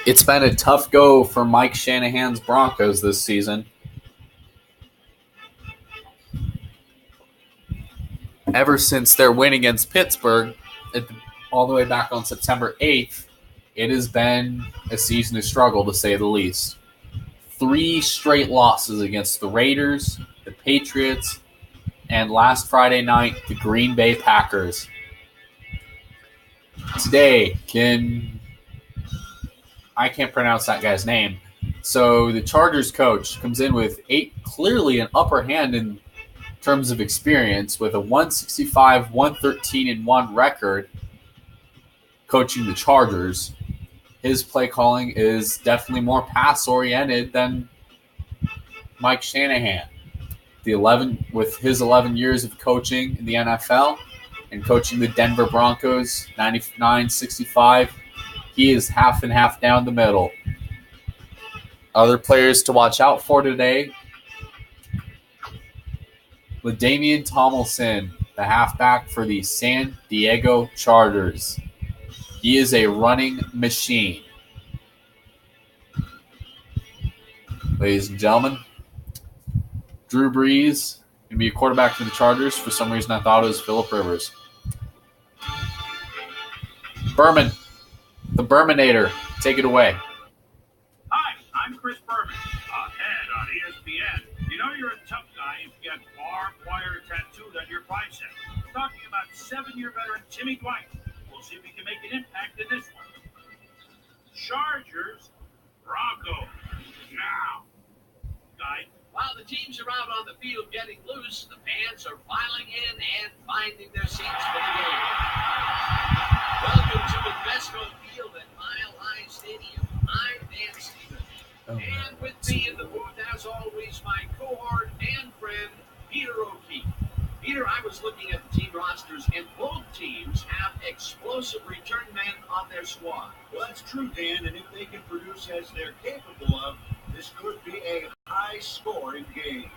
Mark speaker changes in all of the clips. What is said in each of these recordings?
Speaker 1: It's been a tough go for Mike Shanahan's Broncos this season. Ever since their win against Pittsburgh, all the way back on September 8th, it has been a season of struggle, to say the least. 3 straight losses against the Raiders, the Patriots, and last Friday night, the Green Bay Packers. Today, I can't pronounce that guy's name. So the Chargers coach comes in with clearly an upper hand in terms of experience, with a 165, 113-1 record coaching the Chargers. His play calling is definitely more pass-oriented than Mike Shanahan. With his 11 years of coaching in the NFL and coaching the Denver Broncos, 99-65, he is half and half down the middle. Other players to watch out for today: LaDainian Tomlinson, the halfback for the San Diego Chargers. He is a running machine. Ladies and gentlemen, Drew Brees going to be a quarterback for the Chargers. For some reason, I thought it was Phillip Rivers. Berman, the Berminator, take it away.
Speaker 2: Hi, I'm Chris Berman, ahead on ESPN. You know you're a tough guy if you get barbed wire tattooed on your bicep. Talking about 7-year veteran Timmy Dwight. We'll see if he can make an impact in this one. Chargers, Broncos, now. Guy.
Speaker 3: While the teams are out on the field getting loose, the fans are filing in and finding their seats for the game. Welcome to Invesco Field at Mile High Stadium. I'm Dan Stevens. And with me in the booth, as always, my cohort and friend, Peter O'Keefe. Peter, I was looking at the team rosters, and both teams have explosive return men on their squad.
Speaker 4: Well, that's true, Dan, and if they can produce as they're capable of, this could be a high-scoring game.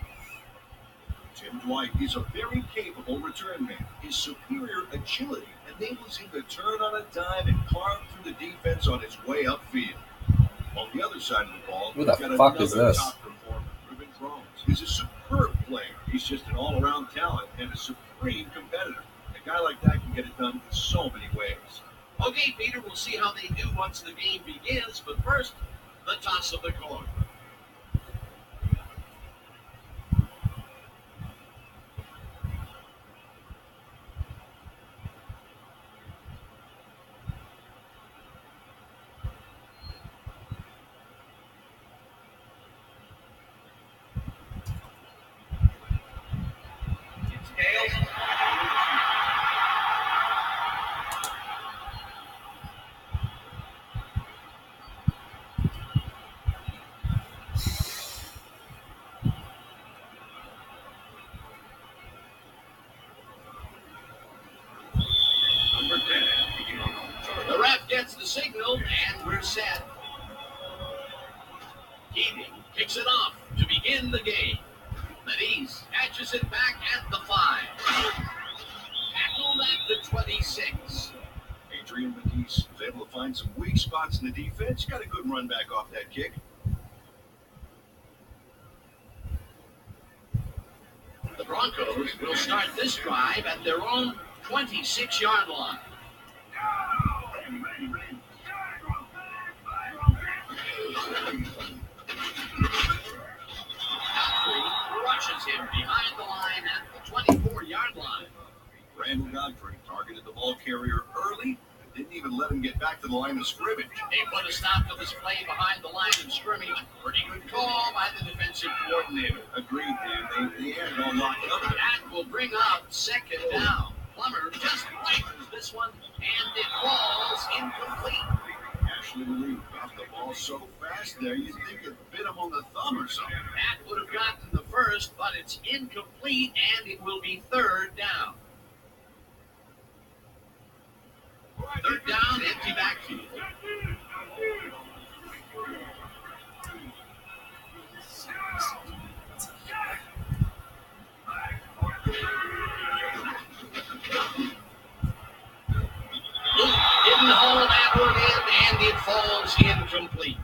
Speaker 4: Tim Dwight is a very capable return man. His superior agility enables him to turn on a dime and carve through the defense on his way upfield. On the other side of the ball,
Speaker 1: who the fuck is this?
Speaker 4: Top performer, Ruben Drones. He's a superb player. He's just an all-around talent and a supreme competitor. A guy like that can get it done in so many ways.
Speaker 3: Okay, Peter, we'll see how they do once the game begins, but first, the toss of the coin. The ref gets the signal, and we're set. Keating kicks it off to begin the game. Matisse catches it back at the 5. Tackled at the 26.
Speaker 4: Adrian Matisse was able to find some weak spots in the defense. Got a good run back off that kick.
Speaker 3: The Broncos will start this drive at their own 26-yard line. Rushes him behind the line at the 24-yard line.
Speaker 4: Randall Godfrey targeted the ball carrier early and didn't even let him get back to the line of scrimmage.
Speaker 3: They put a stop to this play behind the line of scrimmage. Pretty good call by the defensive coordinator.
Speaker 4: Agreed, Dan. They had it all locked up.
Speaker 3: That will bring up second down. Plummer just rifles this one, and it falls incomplete.
Speaker 4: Ashley Lee got the ball so fast there, you'd think it bit him on the thumb or something.
Speaker 3: That would have gotten the first, but it's incomplete, and it will be third down. Third down, empty backfield. Luke didn't hold that one in, and And it falls incomplete.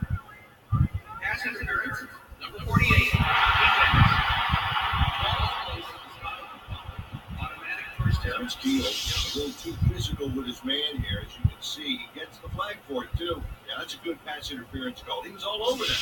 Speaker 2: Pass interference. Number 48. Automatic first down.
Speaker 4: Terrence Keel, a little too physical with his man here. As you can see, he gets the flag for it, too. Yeah, that's a good pass interference call. He was all over that.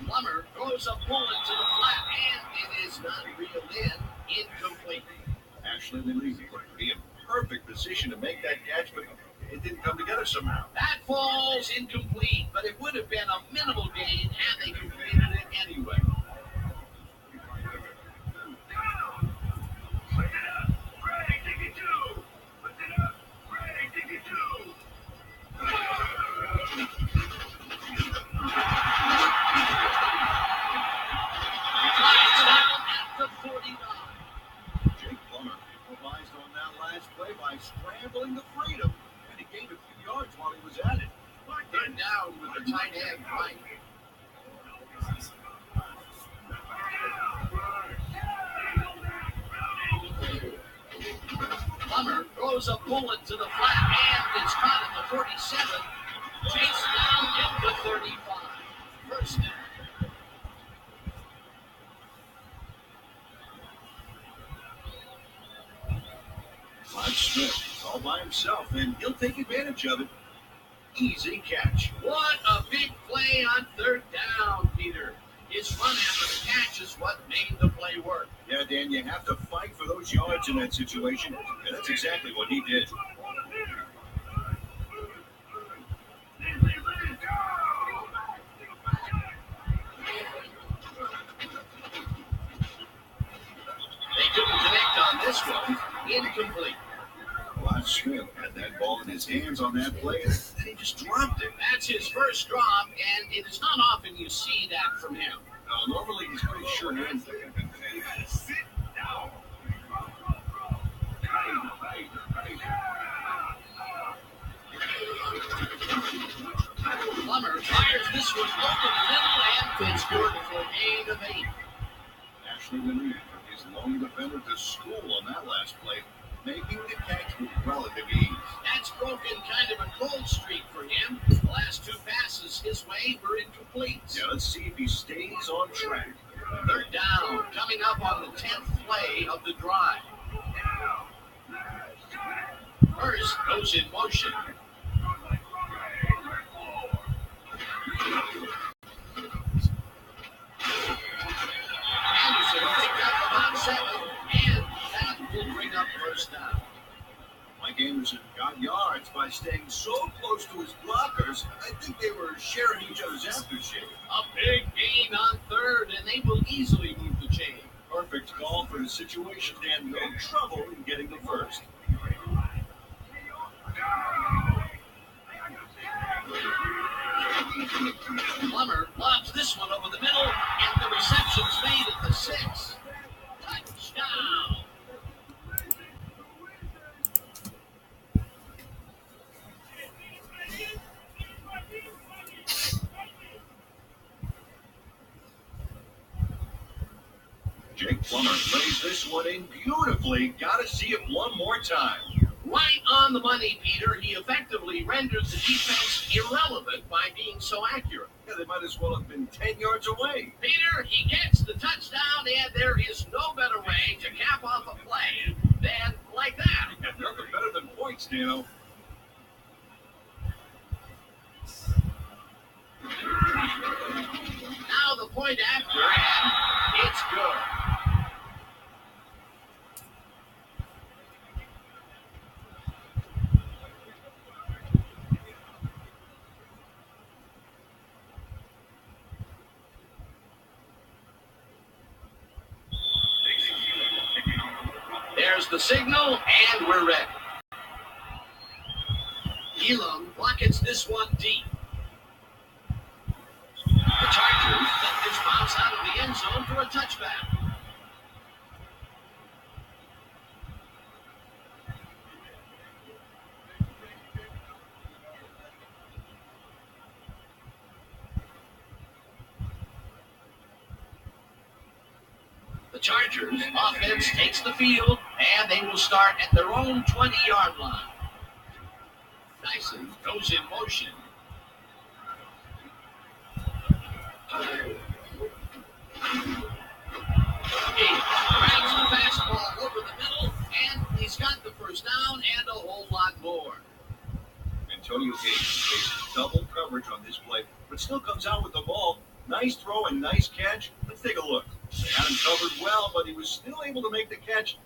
Speaker 3: Plummer throws a bullet to the flat, and it is not reeled in. Incomplete.
Speaker 4: Ashley Lee would be in perfect position to make that catch, but it didn't come together somehow.
Speaker 3: That falls incomplete, but it would have been a minimal gain had they completed it anyway.
Speaker 4: Jake Plummer improvised on that last play by scrambling to freedom, and he gained a few yards while he was at it.
Speaker 3: They're down with the tight end right. Plummer throws a bullet to the flat, and it's caught at the 47. Chase down at the 35. First down.
Speaker 4: Rod Smith all by himself, and he'll take advantage of it. Easy catch.
Speaker 3: What a big play on third down, Peter. His run after the catch is what made the play work.
Speaker 4: Yeah, Dan, you have to fight for those yards in that situation, and that's exactly what he did.
Speaker 3: They couldn't connect on this one. Incomplete.
Speaker 4: Rod Smith had that ball in his hands on that play, and then he just dropped it.
Speaker 3: That's his first drop, and it is not often you see that from him.
Speaker 4: Normally, he's pretty sure-handed.
Speaker 2: Sit down.
Speaker 3: Plummer fires this one over the middle, and it's good for a gain of 8.
Speaker 4: Ashley Lee took his lone defender to school on that last play, making the catch with relative ease.
Speaker 3: That's broken kind of a cold streak for him. The last 2 passes his way were incomplete.
Speaker 4: Yeah, let's see if he stays on track.
Speaker 3: Third down, coming up on the 10th play of the drive. First goes in motion. Anderson picked up about 7, and that will bring up first down.
Speaker 4: Mike Anderson got yards by staying so close to his blockers, I think they were sharing each other's aftershave.
Speaker 3: A big gain on third, and they will easily move the chain.
Speaker 4: Perfect call for the situation, and no trouble in getting the first.
Speaker 3: Plummer lobs this one over the middle, and the reception's made at the 6. Touchdown!
Speaker 4: Jake Plummer lays this one in beautifully. Got to see it one more time.
Speaker 3: Right on the money, Peter. He effectively renders the defense irrelevant by being so accurate.
Speaker 4: Yeah, they might as well have been 10 yards away.
Speaker 3: Peter, he gets the touchdown, and there is no better way to cap off a play than like that.
Speaker 4: Yeah, nothing better than points, Dano.
Speaker 3: Now the point after, and it's good. There's the signal, and we're ready. Elam buckets this one deep. The Chargers let this bounce out of the end zone for a touchback. Chargers offense takes the field, and they will start at their own 20-yard line. Dyson goes in motion. He grabs the fastball over the middle, and he's got the first down and a whole lot more.
Speaker 4: Antonio Gates faces double coverage on this play, but still comes out with the ball. Nice throw and nice catch. Let's take a look. They had him covered well, but he was still able to make the catch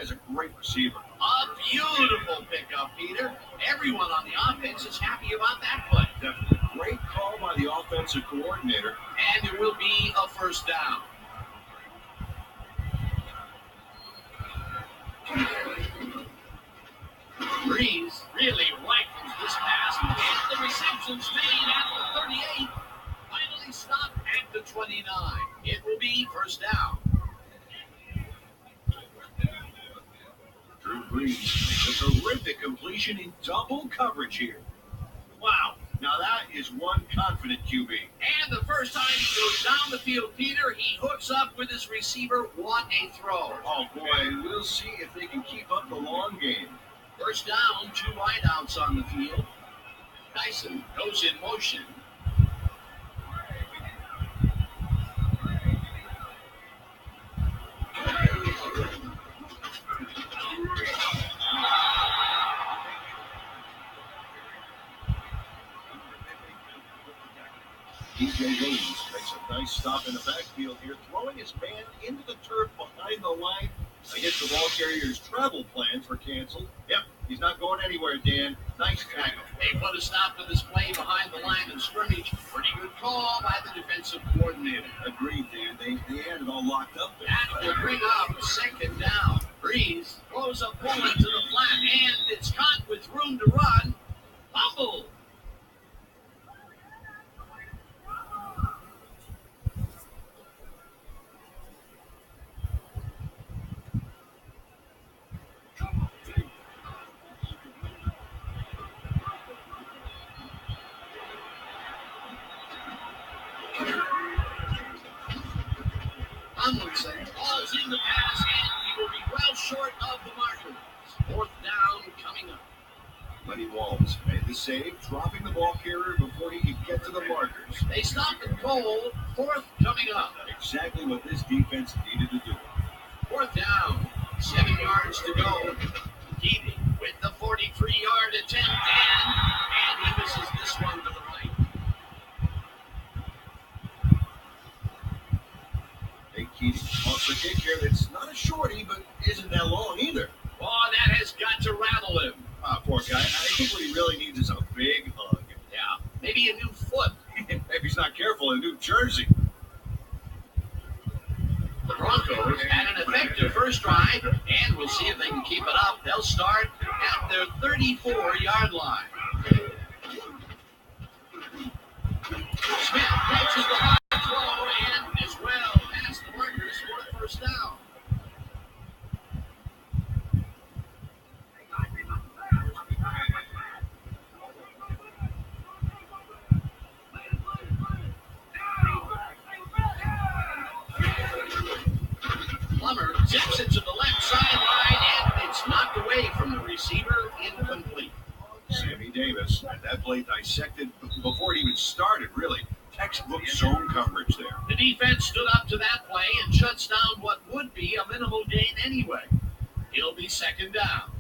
Speaker 4: as a great receiver.
Speaker 3: A beautiful pickup, Peter. Everyone on the offense is happy about that play.
Speaker 4: Definitely great call by the offensive coordinator.
Speaker 3: And there will be a first down. Brees really rifles this pass, and the reception's made at the 38. Finally stopped at the 29. It will be first down.
Speaker 4: Drew Brees makes a terrific completion in double coverage here. Wow, now that is one confident QB.
Speaker 3: And the first time he goes down the field, Peter, he hooks up with his receiver. What a throw.
Speaker 4: Oh, boy, we'll see if they can keep up the long game.
Speaker 3: First down, 2 wideouts on the field. Dyson goes in motion.
Speaker 4: DJ Hayes makes a nice stop in the backfield here, throwing his man into the turf behind the line. I guess the ball carrier's travel plans were canceled. Yep, he's not going anywhere, Dan. Nice tackle.
Speaker 3: They put a stop to this play behind the line of scrimmage. Pretty good call by the defensive coordinator.
Speaker 4: Agreed, Dan. They had it all locked up there.
Speaker 3: That will bring up second down. Brees throws a bullet to the flat, and it's caught with room to run. Fumble. Tomlinson falls in the pass, and he will be well short of the marker. Fourth down coming up.
Speaker 4: Lenny Walls made the save, dropping the ball carrier before he could get to the markers.
Speaker 3: They stop the goal. Fourth coming up.
Speaker 4: Exactly what this defense needed to do.
Speaker 3: Fourth down. 7 yards to go. Keating with the 43-yard attempt, and he misses this one to the right.
Speaker 4: Keating wants a kick here that's not a shorty, but isn't that long either.
Speaker 3: Oh, that has got to rattle him.
Speaker 4: Poor guy. I think what he really needs is a big hug.
Speaker 3: Yeah, maybe a new foot.
Speaker 4: If he's not careful, a new jersey.
Speaker 3: The Broncos had an effective first drive, and we'll see if they can keep it up. They'll start at their 34-yard line. Smith catches the high throw and is well past the markers for the first down. Plummer zips it to the left sideline, and it's knocked away from the receiver, incomplete.
Speaker 4: Sammy Davis had that play dissected before it even started, really. Textbook zone coverage there.
Speaker 3: The defense stood up to that play and shuts down what would be a minimal gain anyway. It'll be second down.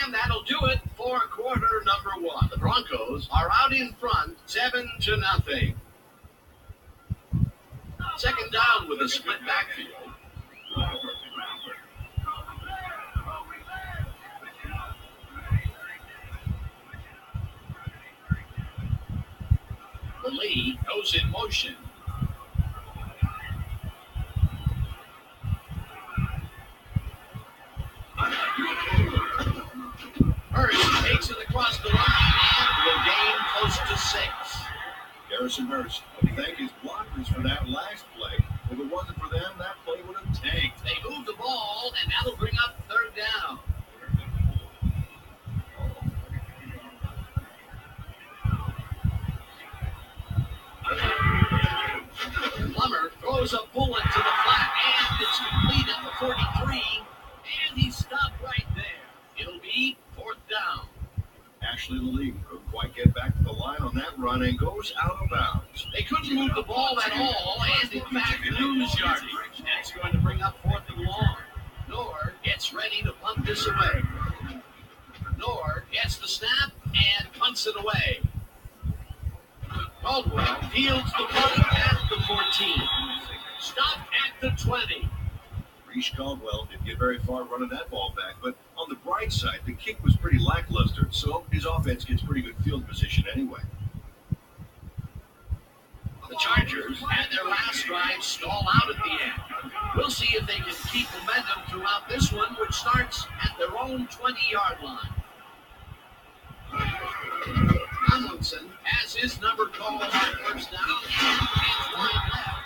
Speaker 3: And that'll do it for quarter number 1. The Broncos are out in front, 7-0. Second down with a split backfield. The lead goes in motion. Hurst takes it across the line and will gain close to 6.
Speaker 4: Garrison Hurst would thank his blockers for that last play. If it wasn't for them, that play would have tanked.
Speaker 3: They move the ball, and that'll bring up third down. Plummer throws a bullet to the flat, and it's completed
Speaker 4: Ashley Lee couldn't quite get back to the line on that run and goes out of bounds.
Speaker 3: They couldn't move the ball at all, and in fact lose yardage. That's going to bring up 4th and long. Nord gets ready to punt this away. Nord gets the snap and punts it away. Caldwell fields the punt at the 14. Stopped at the 20.
Speaker 4: Reese Caldwell didn't get very far running that ball back, but on the bright side, the kick was pretty lackluster, so his offense gets pretty good field position anyway.
Speaker 3: The Chargers had their last drive stall out at the end. We'll see if they can keep momentum throughout this one, which starts at their own 20-yard line. Tomlinson has his number called on first down and wide left.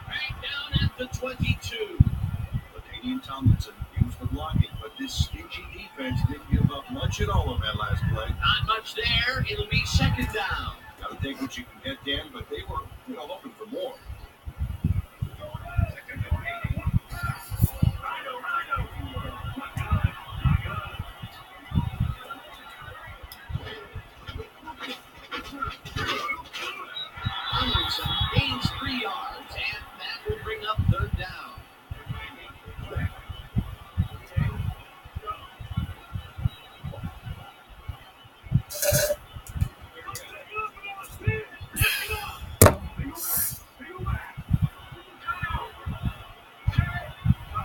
Speaker 3: Right down at the 22.
Speaker 4: Canadian Tomlinson used the blocking, but this stingy defense didn't give up much at all on that last play.
Speaker 3: Not much there. It'll be 2nd down.
Speaker 4: Got to take what you can get, Dan, but they were, hoping for more.
Speaker 3: Tomlinson gains 3 yards, and that will bring up 3rd down.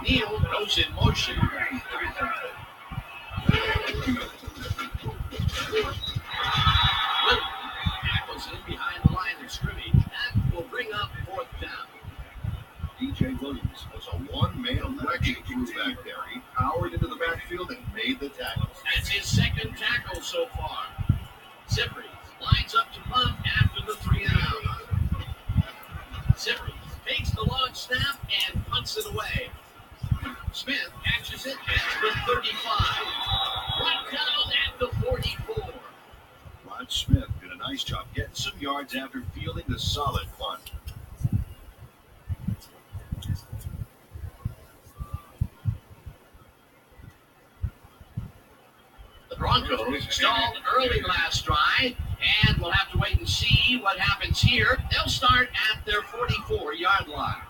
Speaker 3: Neal goes in motion. Tackles in behind the line of scrimmage. That will bring up 4th down.
Speaker 4: DJ Williams was a one-man wrecking crew back there. He powered into the backfield and made the tackles.
Speaker 3: That's his 2nd tackle so far. Zippery lines up to punt after the 3 and out. Zippery takes the long snap and punts it away. Smith catches it at the 35. Right down at the 44.
Speaker 4: Rod Smith did a nice job getting some yards after fielding the solid punt.
Speaker 3: The Broncos stalled early last drive, and we'll have to wait and see what happens here. They'll start at their 44-yard line.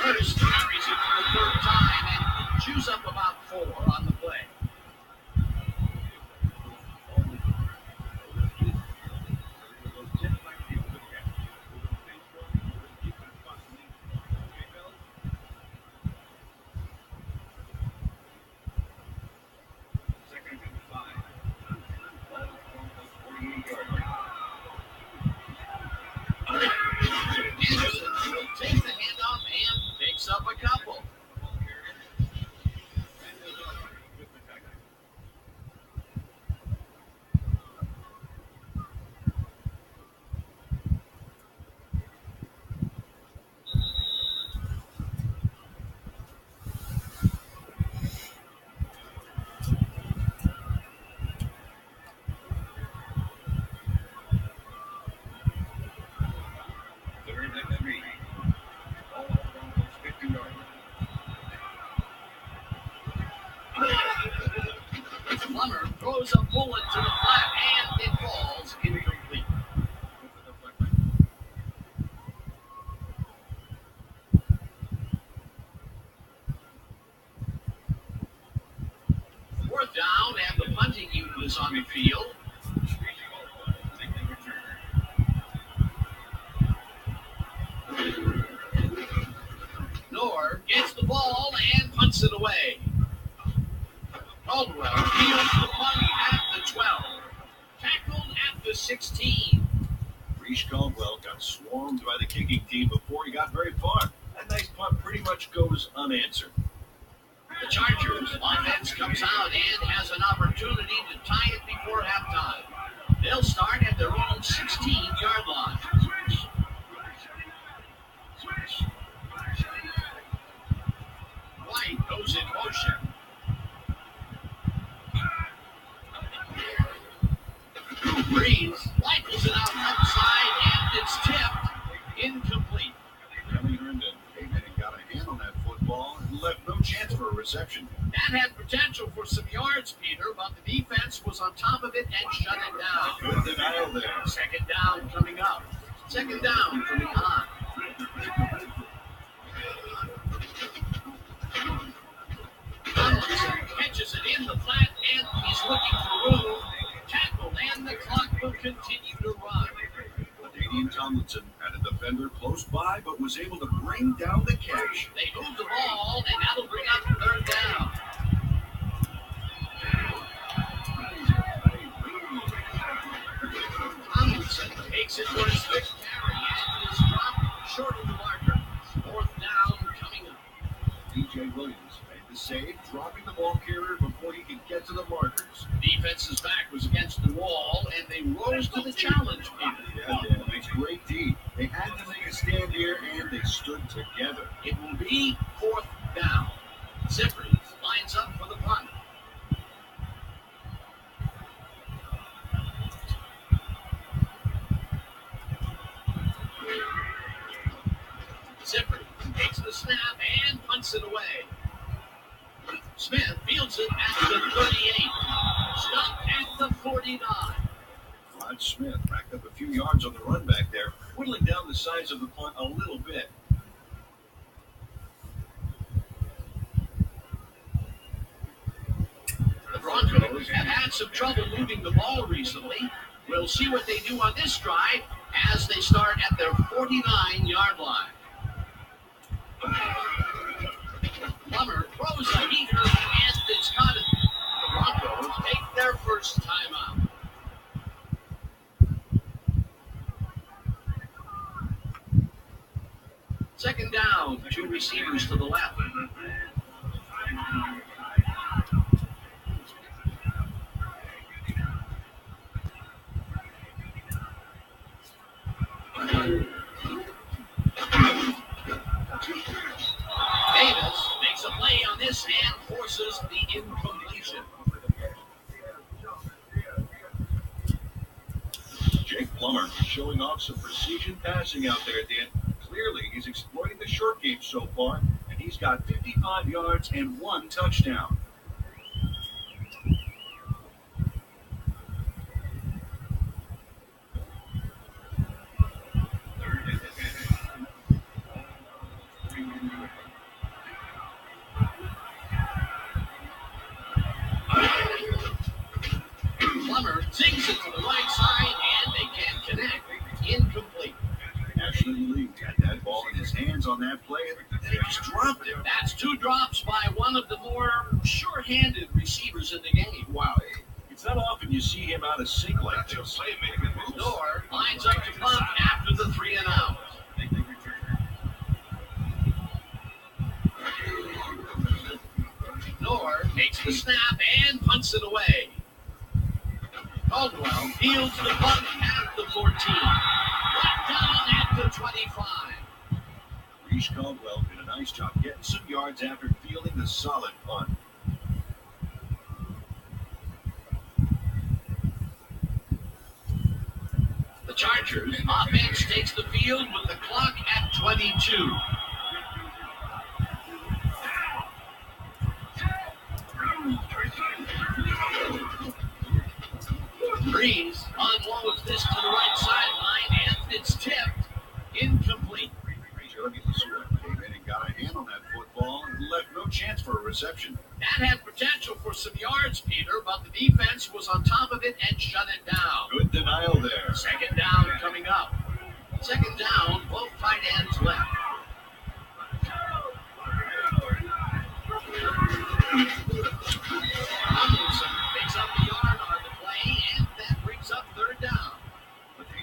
Speaker 3: First carries it for the 3rd time and chews up about 4 on the play. Anderson will take the handoff and picks up a couple. Plummer throws a bullet to the flat, and it falls incomplete. Fourth down, and the punting unit is on the field. Nord gets the ball and punts it away. Caldwell fields the punt at the 12. Tackled at the 16.
Speaker 4: Reese Caldwell got swarmed by the kicking team before he got very far. That nice punt pretty much goes unanswered.
Speaker 3: The Chargers offense comes out and has an opportunity to tie it before halftime. They'll start at their own 16-yard line. White goes in motion. Drew Brees rifles it out outside, and it's tipped incomplete.
Speaker 4: Kelly Herndon came in and got a hand on that football, left no chance for a reception.
Speaker 3: That had potential for some yards, Peter, but the defense was on top of it and shut it down.
Speaker 4: Good denial there.
Speaker 3: Second down coming up. Second down from behind. Tomlinson catches it in the flat, and he's looking for room. Tackled, and the clock will continue to run.
Speaker 4: Damian Tomlinson had a defender close by, but was able to bring down the catch.
Speaker 3: They move the ball, and that'll bring up third down. Tomlinson takes it for his fifth carry, and is dropped short of the marker. Fourth down coming up.
Speaker 4: DJ Williams made the save, dropping the ball carrier before he could get to the markers.
Speaker 3: Defense's back was against the wall, and they rose to the challenge, Peter.
Speaker 4: Yeah, Dan, makes great D. They had to make a stand here, and they stood together.
Speaker 3: It will be fourth down. Zippers lines up for the punt. Zipper takes the snap and punts it away. Smith fields it at the 38. Stopped at the 49.
Speaker 4: Rod Smith racked up a few yards on the run back there, whittling down the size of the punt a little bit.
Speaker 3: The Broncos have had some trouble moving the ball recently. We'll see what they do on this drive as they start at their 49-yard line. Plummer throws a heater, and it's caught it. The Broncos take their first timeout. Second down, two receivers to the left. Davis makes a play on this and forces the incompletion.
Speaker 4: Jake Plummer showing off some precision passing out there, Dan. Clearly, he's exploiting the short game so far, and he's got 55 yards and 1 touchdown.
Speaker 3: Plummer sings it to the right side, and they can't connect. Incomplete.
Speaker 4: National League had that ball in his hands on that play, and then he just dropped it.
Speaker 3: That's two drops by one of the more sure-handed receivers in the game.
Speaker 4: Wow, it's not often you see him out of sync like this.
Speaker 3: Nor lines up to punt after the 3 and out. Nor takes the snap and punts it away. Caldwell fields the punt at the 14. Right down at the 25.
Speaker 4: Reese Caldwell did a nice job getting some yards after fielding the solid punt.
Speaker 3: The Chargers offense takes the field with the clock at 22. Brees unloads this to the right sideline, and it's tipped. Incomplete.
Speaker 4: Jeremy Lasuer came in and got a hand on that football and left no chance for a reception.
Speaker 3: That had potential for some yards, Peter, but the defense was on top of it and shut it down.
Speaker 4: Good denial there.
Speaker 3: Second down coming up. Second down, both tight ends left. Tomlinson picks up the yard on the play, and that brings up third down.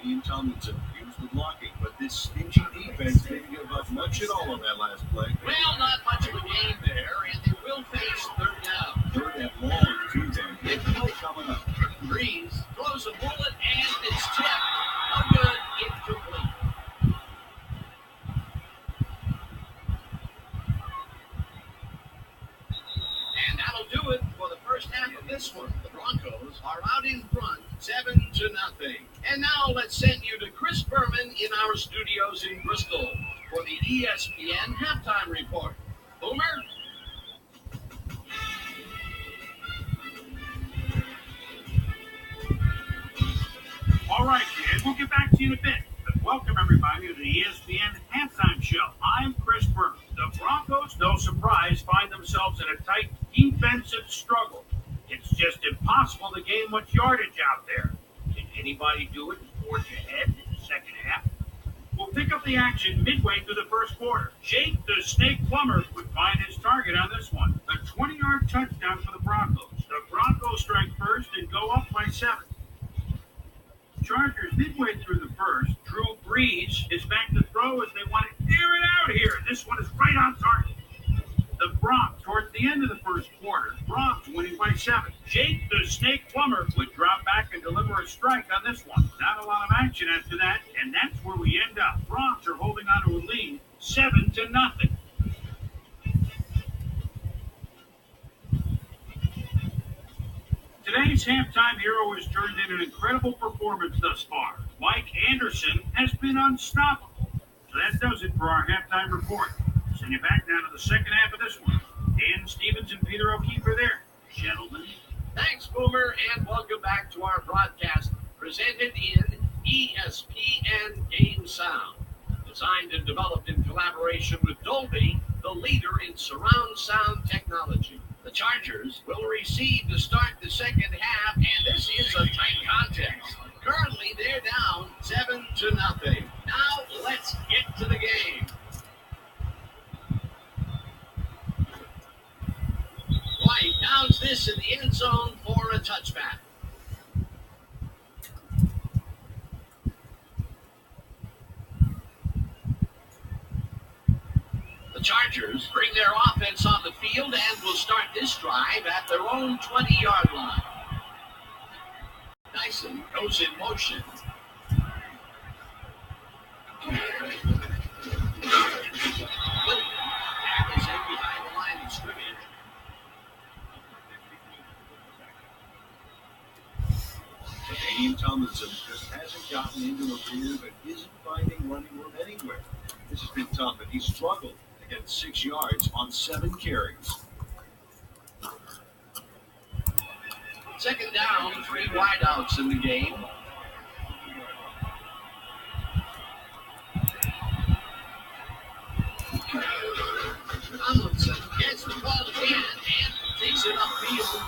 Speaker 4: Damian Tomlinson used the blocking, but this stingy defense didn't give up much at all on that last play.
Speaker 3: Well, not much of a game there, and they will face third down.
Speaker 4: Third and long, too, then. Big play coming up.
Speaker 3: Brees throws a bullet, and it's tipped. No good, incomplete. And that'll do it for the first half of this one. The Broncos are out in front, 7-0. And now let's send you to Chris Berman in our studios in Bristol for the ESPN halftime report. Boomer?
Speaker 2: We'll get back to you in a bit. But welcome, everybody, to the ESPN Halftime Show. I'm Chris Berman. The Broncos, no surprise, find themselves in a tight defensive struggle. It's just impossible to gain much yardage out there. Can anybody do it and forge ahead in the second half? We'll pick up the action midway through the first quarter. Jake the Snake Plummer would find his target on this one. A 20-yard touchdown for the Broncos. The Broncos strike first and go up by 7. Chargers midway through the first. Drew Brees is back to throw as they want to air it out here. This one is right on target. The Broncos towards the end of the first quarter. Broncos winning by 7. Jake the Snake Plummer would drop back and deliver a strike on this one. Not a lot of action after that, and that's where we end up. Broncos are holding on to a lead, 7-0. Today's halftime hero has turned in an incredible performance thus far. Mike Anderson has been unstoppable. So that does it for our halftime report. Send you back down to the second half of this one. Dan Stevens and Peter O'Keefe are there. Gentlemen.
Speaker 3: Thanks, Boomer, and welcome back to our broadcast presented in ESPN Game Sound. Designed and developed in collaboration with Dolby, the leader in surround sound technology. The Chargers will receive to start the second half, and this is a tight contest. Currently, they're down 7-0. Now, let's get to the game. White downs this in the end zone for a touchback. The Chargers bring their offense on the field and will start this drive at their own 20-yard line. Dyson goes in motion. Williams tackles in behind the line of scrimmage.
Speaker 4: But Damian Tomlinson just hasn't gotten into a groove and isn't finding running room anywhere. This has been tough, and he struggled to get 6 yards on 7 carries.
Speaker 3: Second down, 3 wideouts in the game. Tomlinson gets the ball again and takes it upfield.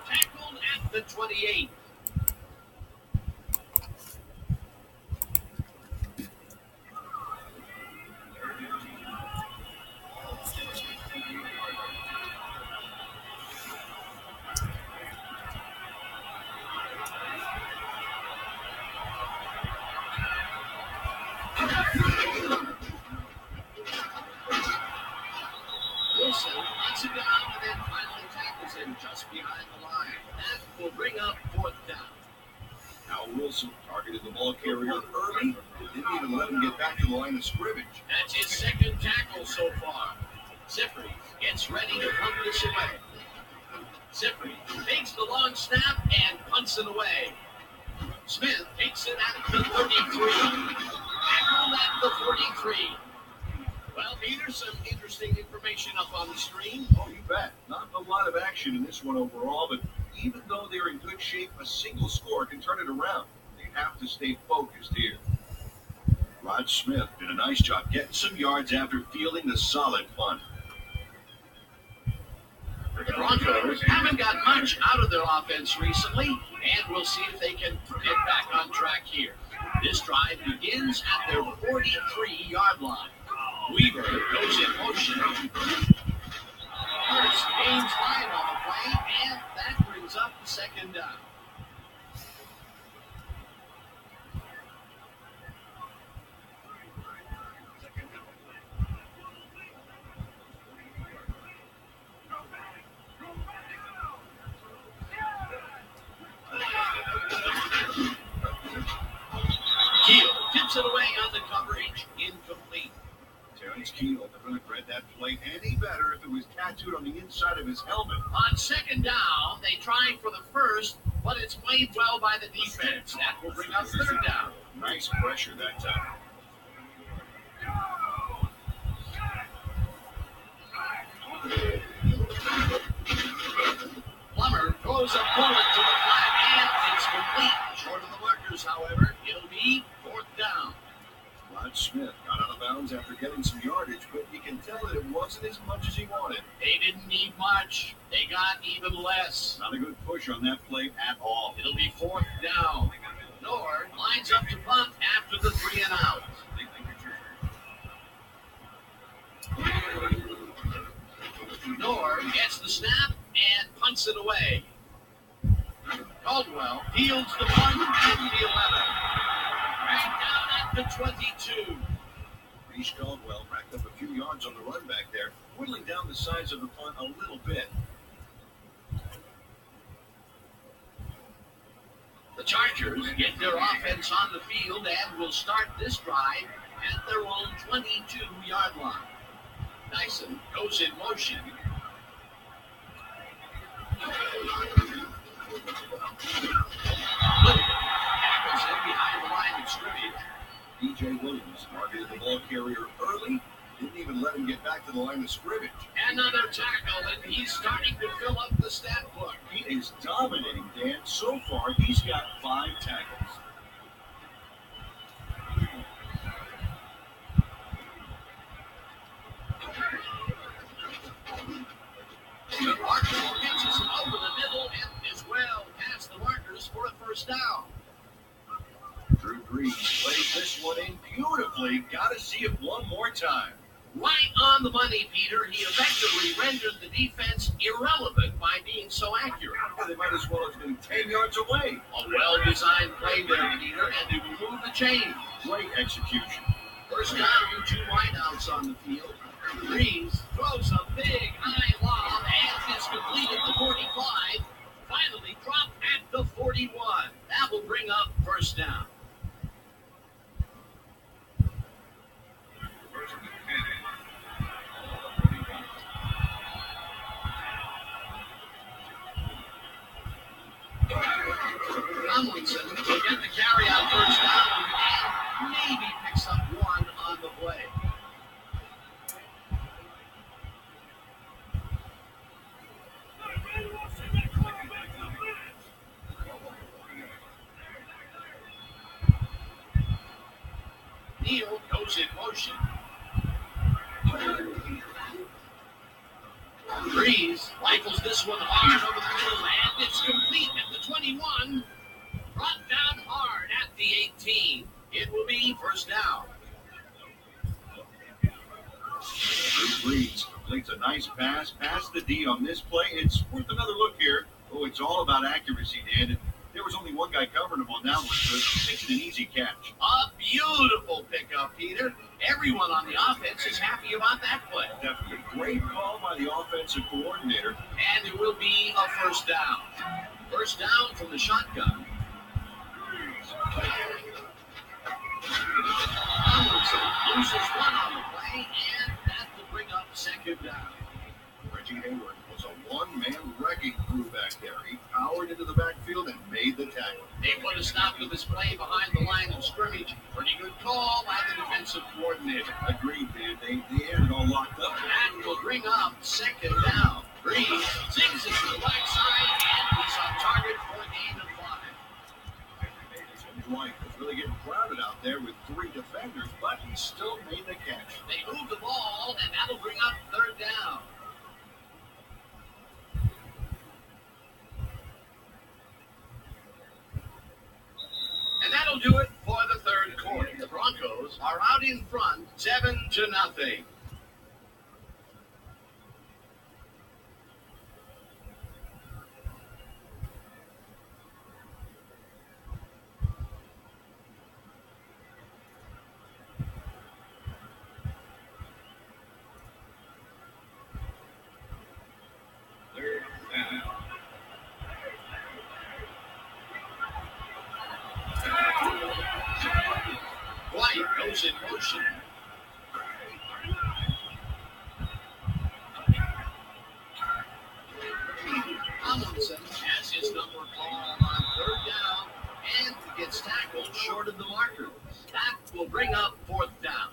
Speaker 3: Tackled at the 28. Wilson knocks it down and then finally tackles him just behind the line. That will bring up 4th down.
Speaker 4: Now Wilson targeted the ball carrier early. Didn't even let him get back to the line of scrimmage.
Speaker 3: That's his second tackle so far. Zippery gets ready to punt this away. Zippery takes the long snap and punts it away. Smith takes it at the 33. Tackled at the 43. Well, Peter, some interesting information up on the screen.
Speaker 4: Oh, you bet. Not a lot of action in this one overall, but even though they're in good shape, a single score can turn it around. They have to stay focused here. Rod Smith did a nice job getting some yards after fielding the solid punt.
Speaker 3: The Broncos haven't got much out of their offense recently, and we'll see if they can get back on track here. This drive begins at their 43-yard line. Weaver goes in motion. First, gains 5 on the play, and that brings up the second down. Keel tips it away on the coverage, incomplete.
Speaker 4: Terrence Keel couldn't have read that play any better if it was tattooed on the inside of his helmet.
Speaker 3: On second down, they try for the first, but it's played well by the defense. That will bring up 3rd down.
Speaker 4: Nice pressure that time.
Speaker 3: Plummer throws a bullet to the flat, and it's complete. Short of the markers, however, it'll be
Speaker 4: wasn't as much as he wanted.
Speaker 3: They didn't need much. They got even less.
Speaker 4: Not a good push on that play at all.
Speaker 3: It'll be 4th down. Nord lines up to punt after the 3 and out. Nord gets the snap and punts it away. Caldwell fields the punt at the 11. Right down at the 22.
Speaker 4: Reese Caldwell racked up a few yards on the run back there, whittling down the size of the punt a little bit.
Speaker 3: The Chargers get their offense on the field and will start this drive at their own 22-yard line. Dyson goes in motion. Tackles him behind the line of scrimmage.
Speaker 4: DJ Williams targeted the ball carrier early, didn't even let him get back to the line of scrimmage.
Speaker 3: Another tackle, and he's starting to fill up the stat book.
Speaker 4: He is dominating, Dan. So far, he's got 5 tackles.
Speaker 3: Marshall pitches it over the middle and is well past the markers for a 1st down.
Speaker 4: Drew Brees plays this one in beautifully. Got to see it one more time.
Speaker 3: Right on the money, Peter. He effectively rendered the defense irrelevant by being so accurate.
Speaker 4: They might as well have been 10 yards away.
Speaker 3: A well-designed play there, Peter, and it will move the chain.
Speaker 4: Great execution.
Speaker 3: 1st down, 2 wideouts on the field. Brees throws a big high lob and is complete at the 45. Finally dropped at the 41. That will bring up 1st down. Tomlinson will get the carry out 1st down and maybe picks up 1 on the play. Neal goes in motion. Brees rifles this one hard over the middle, and it's complete at the 21. Brought down hard at the 18. It will be 1st down.
Speaker 4: Drew Brees completes a nice pass past the D on this play. It's worth another look here. Oh, it's all about accuracy, Dan. And there was only one guy covering him on that one, so it makes it an easy catch.
Speaker 3: A beautiful pickup, Peter. Everyone on the offense is happy about that play.
Speaker 4: Definitely great call by the offensive coordinator.
Speaker 3: And it will be a 1st down. 1st down from the shotgun. Tomlinson loses 1 on the play, and that will bring up 2nd down.
Speaker 4: Reggie Hayward was a one-man wrecking crew back there. He powered into the backfield and made the tackle.
Speaker 3: They put a stop to this play behind the line of scrimmage. Pretty good call by the defensive coordinator.
Speaker 4: Agreed, man. They had it all locked up.
Speaker 3: That will bring up 2nd down. Brees sings it to the right side, and he's on target for a gain of 5.
Speaker 4: Tim Dwight was really getting crowded out there with 3 defenders, but he still made the catch.
Speaker 3: They move the ball, and that'll bring up 3rd down. And that'll do it for the 3rd quarter. The Broncos are out in front, 7-0. White goes in motion. Tomlinson has his number called on 3rd down and gets tackled short of the marker. That will bring up 4th down.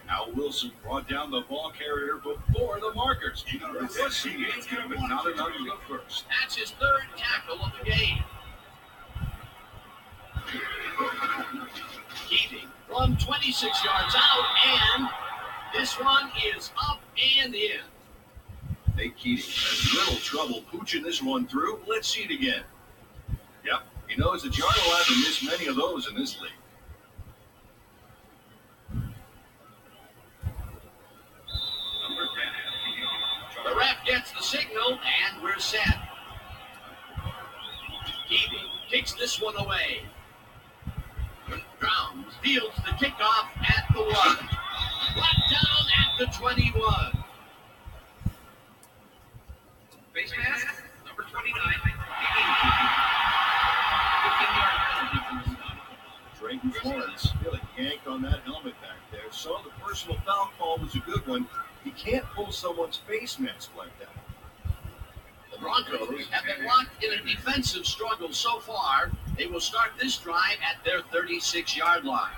Speaker 4: Al Wilson brought down the ball carrier before the markers. Let's see it, but not enough to go first.
Speaker 3: That's his 3rd tackle of the game. Keating from 26 yards out, and this one is up And in.
Speaker 4: Nate Keating has little trouble pooching this one through. Let's see it again. Yep, he knows that you're not allowed to miss many of those in this league.
Speaker 3: The ref gets the signal, and we're set. Keating takes this one away. Drowns fields the kickoff at the 1. Brought down at the 21. Face mask, number 29.
Speaker 4: Drayton Florence feeling yanked on that helmet back there. So the personal foul call was a good one. You can't pull someone's face mask like that.
Speaker 3: The Broncos have been locked in a defensive struggle so far. They will start this drive at their 36-yard line.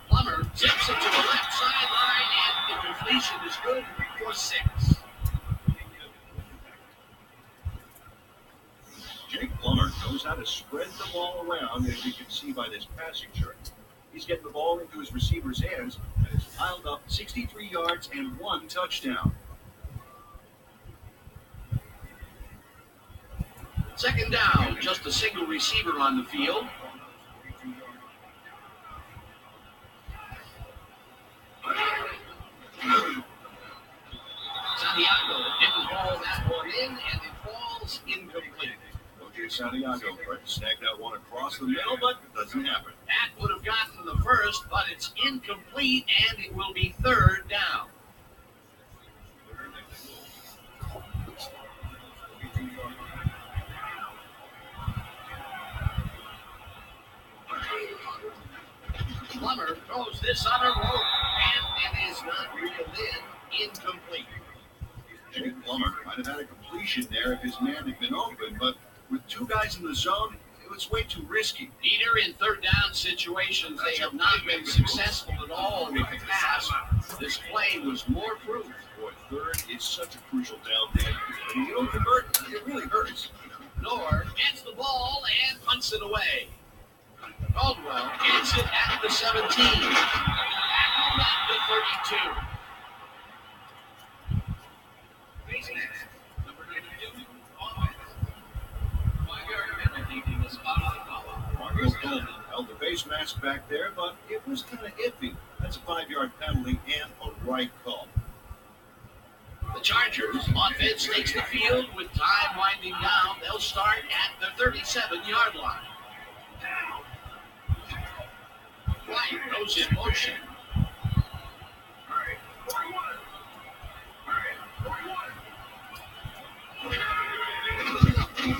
Speaker 3: Plummer zips it to the left sideline, and the completion is good for 6.
Speaker 4: Jake Plummer knows how to spread the ball around, as you can see by this passing chart. He's getting the ball into his receiver's hands and has piled up 63 yards and 1 touchdown.
Speaker 3: Second down, just a single receiver on the field. Santiago didn't haul that one in, and it falls incomplete.
Speaker 4: O.J. Santiago tried to snag that one across the middle, but it doesn't happen.
Speaker 3: That would have gotten the first, but it's incomplete, and it will be third down. Plummer throws this on a rope, and it is not reeled in. Incomplete.
Speaker 4: Jake Plummer might have had a completion there if his man had been open, but with 2 guys in the zone, it was way too risky.
Speaker 3: Peter, in third down situations, they have not been successful at all with the pass. This play was more proof.
Speaker 4: Boy, third is such a crucial down day. When you don't convert, it really hurts.
Speaker 3: Nor gets the ball and punts it away. Caldwell gets it at the 17. Tackled at the 32. Face mask, number 92, offense. 5-yard penalty to the spot on the follow.
Speaker 4: Marcus Coleman held the face mask back there, but it was kind of iffy. That's a 5-yard penalty and a right call.
Speaker 3: The Chargers offense takes the field with time winding down. They'll start at the 37-yard line. White goes in motion.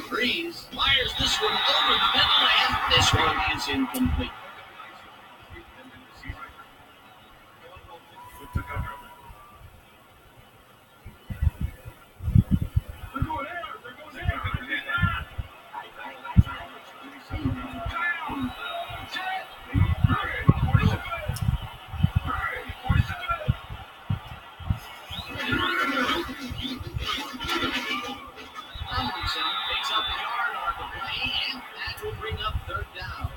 Speaker 3: Brees fires this one over the middle, and this one is incomplete. Takes up a yard on the play, and that will bring up third down.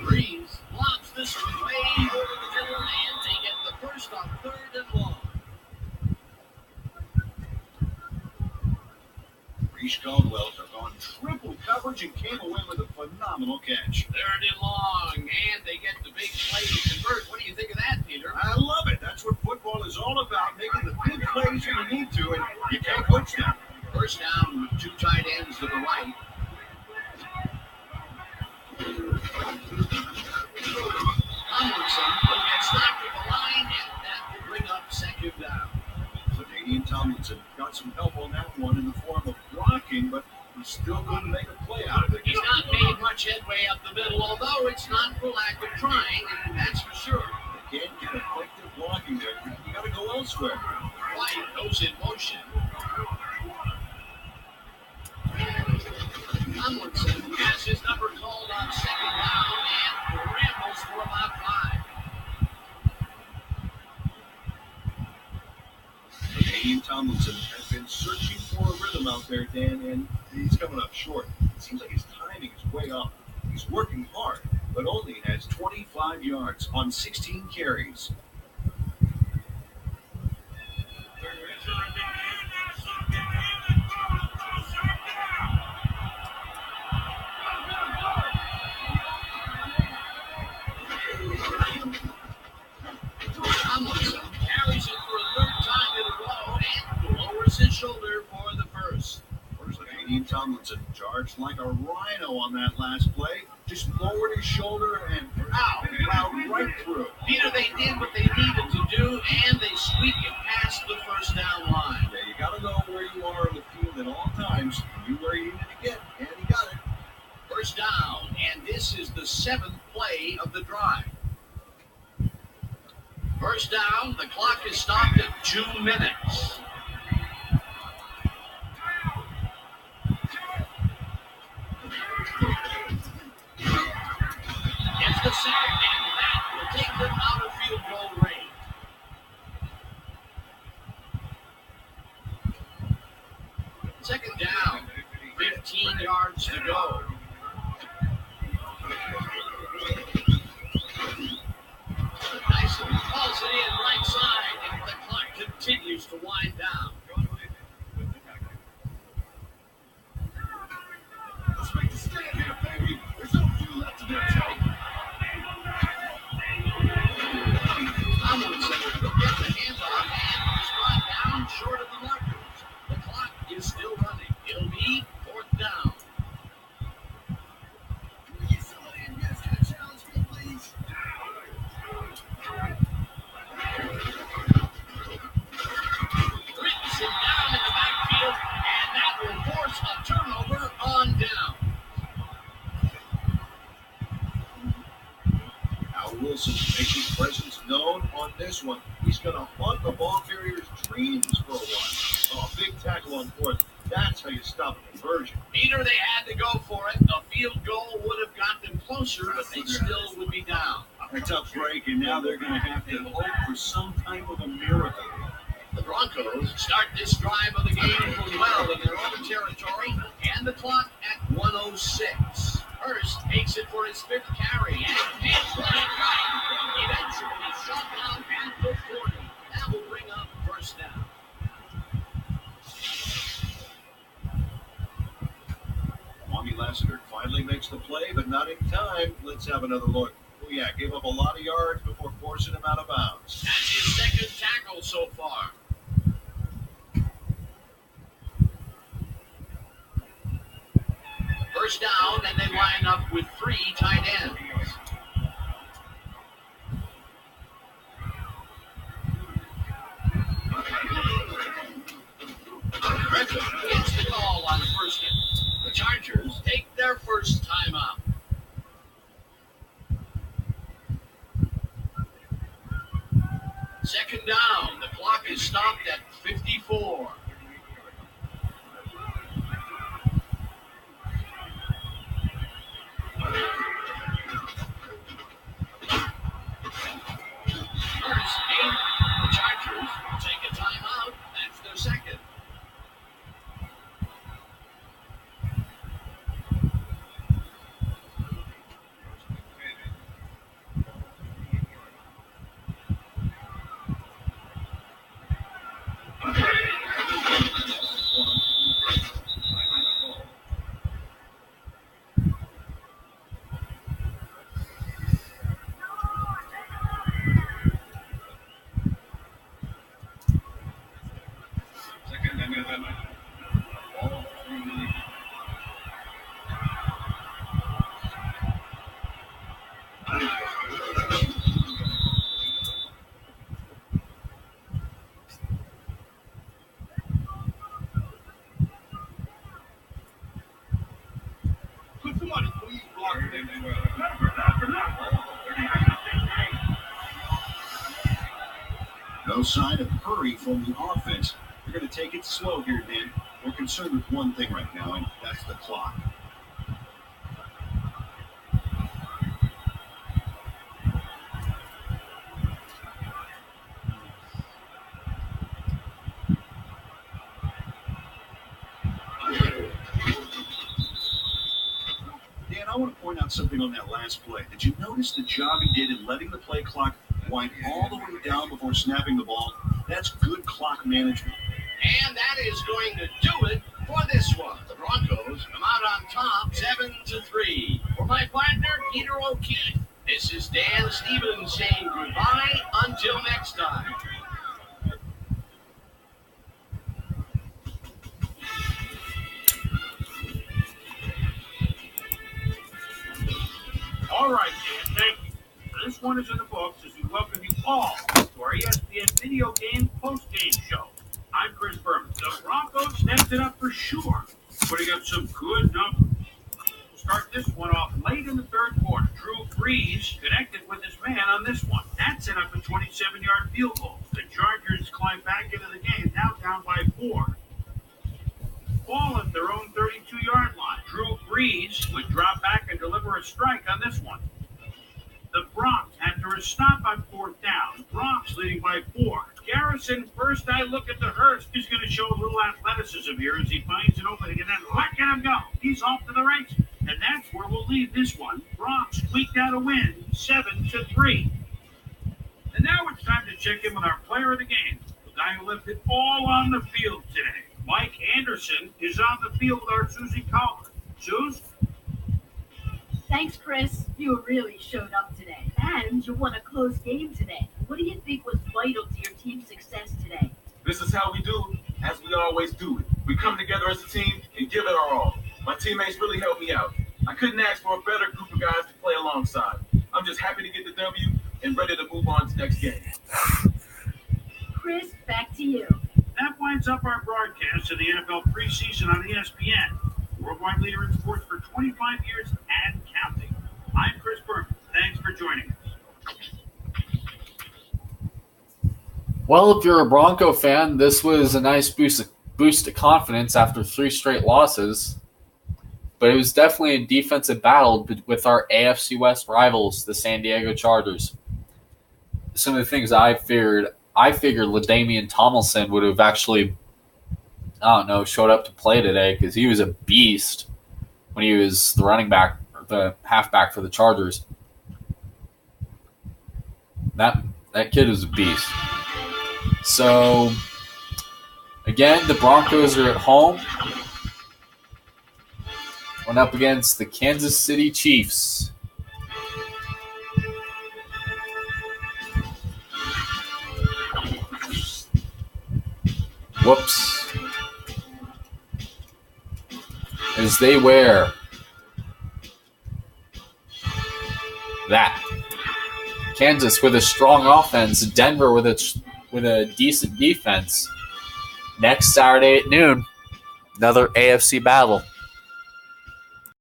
Speaker 3: Brees lobs this one way over the middle, and they get the first on 3rd and long.
Speaker 4: Reese Caldwell took on triple coverage and came away with a phenomenal catch.
Speaker 3: 3rd and long, and they get the big play to convert. What do you think of that, Peter?
Speaker 4: I love it. That's what football is all about, making the big plays when you need to, and you can't coach them.
Speaker 3: First down with 2 tight ends to the right. Tomlinson will get stopped at the line, and that will bring up 2nd down.
Speaker 4: Canadian Tomlinson got some help on that one in the form of blocking, but he still couldn't make a play out of it.
Speaker 3: He's not made much headway up the middle, although it's not for lack of trying, that's for sure.
Speaker 4: You can't get effective blocking there. You got to go elsewhere.
Speaker 3: White goes in motion. Tomlinson has his number called on 2nd down, and rambles
Speaker 4: Dean Tomlinson has been searching for a rhythm out there, Dan, and he's coming up short. It seems like his timing is way off. He's working hard, but only has 25 yards on 16 carries.
Speaker 3: Tomlinson carries it for a third time in a row and lowers his shoulder for the first.
Speaker 4: First, Dean Tomlinson charged like a rhino on that last play. Just lowered his shoulder and plowed right through.
Speaker 3: Peter, they did what they needed to do, and they squeaked it past the first down line.
Speaker 4: Yeah, you got to know where you are on the field at all times. You knew where you needed to get, and he got it.
Speaker 3: First down, and this is the 7th play of the drive. First down, the clock is stopped at 2 minutes. It's the sack, and that will take them out of field goal range. Second down, 15 yards to go. Dyson calls it in right side, and the clock continues to wind down.
Speaker 4: Let's make the stand here, baby. There's no few left to their take.
Speaker 3: Tomlinson will get the handoff and is brought down short of the markers. The clock is still running. It'll be 4th down. Brings him down in the backfield, and that will force a turnover on down.
Speaker 4: Al Wilson makes his presence known on this one. He's going to haunt the ball carrier's dreams for a while. Oh, big tackle on 4th. That's how you stop a conversion.
Speaker 3: Peter, they had to go for it. A field goal would have got them closer, but they still would be down.
Speaker 4: A tough break, and now they're going to have to hope for some type of a miracle.
Speaker 3: The Broncos start this drive of the game well in their own territory, and the clock at 1:06. Hurst takes it for his 5th carry, and it's running right. Eventually shot down at the 40. That will bring up first down.
Speaker 4: Kwame Lassiter finally makes the play, but not in time. Let's have another look. Oh, yeah, gave up a lot of yards before forcing him out of bounds.
Speaker 3: That's his 2nd tackle so far. First down, and they line up with 3 tight ends. Griffin gets the call on the first hit. The Chargers take their first timeout. Second down, the clock is stopped at 54. First, the Chargers take a timeout. That's their second.
Speaker 4: No sign of hurry from the offense. They're going to take it slow here, Dan. We're concerned with one thing right now, and that's the clock. out something on that last play. Did you notice the job he did in letting the play clock wind all the way down before snapping the ball? That's good clock management.
Speaker 3: And that is going to do it for this one. The Broncos come out on top 7-3. For my partner, Peter O'Keefe, this is Dan Stevens saying goodbye until next time.
Speaker 2: All right, Dan, thank you. This one is in the books as we welcome you all to our ESPN video game post-game show. I'm Chris Berman. The Broncos stepped it up for sure, putting up some good numbers. We'll start this one off late in the third quarter. Drew Brees connected with his man on this one. That set up a 27-yard field goal. The Chargers climb back into the game, now down by 4. Ball at their own 32-yard line. Drew Brees would drop back and deliver a strike on this one. The Bronx, after a stop on 4th down, Bronx leading by 4. Garrison, first I look at the Hurst, he's going to show a little athleticism here as he finds an opening and then let him go. He's off to the races. And that's where we'll leave this one. Bronx squeaked out a win, 7-3. And now it's time to check in with our player of the game, the guy who left it all on the field today. Mike Anderson is on the field with our Susie Collar. Suze?
Speaker 5: Thanks, Chris. You really showed up today. And you won a close game today. What do you think was vital to your team's success today?
Speaker 6: This is how we do, as we always do it. We come together as a team and give it our all. My teammates really helped me out. I couldn't ask for a better group of guys to play alongside. I'm just happy to get the W and ready to move on to the next game.
Speaker 5: Chris, back to you.
Speaker 2: That winds up our broadcast of the NFL preseason on ESPN. Worldwide leader in sports for 25 years and counting. I'm Chris Berman. Thanks for joining us.
Speaker 1: Well, if you're a Bronco fan, this was a nice boost of confidence after 3 straight losses. But it was definitely a defensive battle with our AFC West rivals, the San Diego Chargers. Some of the things I figured LaDainian Tomlinson would have actually, showed up to play today because he was a beast when he was the running back, or the halfback for the Chargers. That kid was a beast. So, again, the Broncos are at home. Went up against the Kansas City Chiefs. Whoops. As they wear that. Kansas with a strong offense. Denver with a decent defense. Next Saturday at noon, another AFC battle.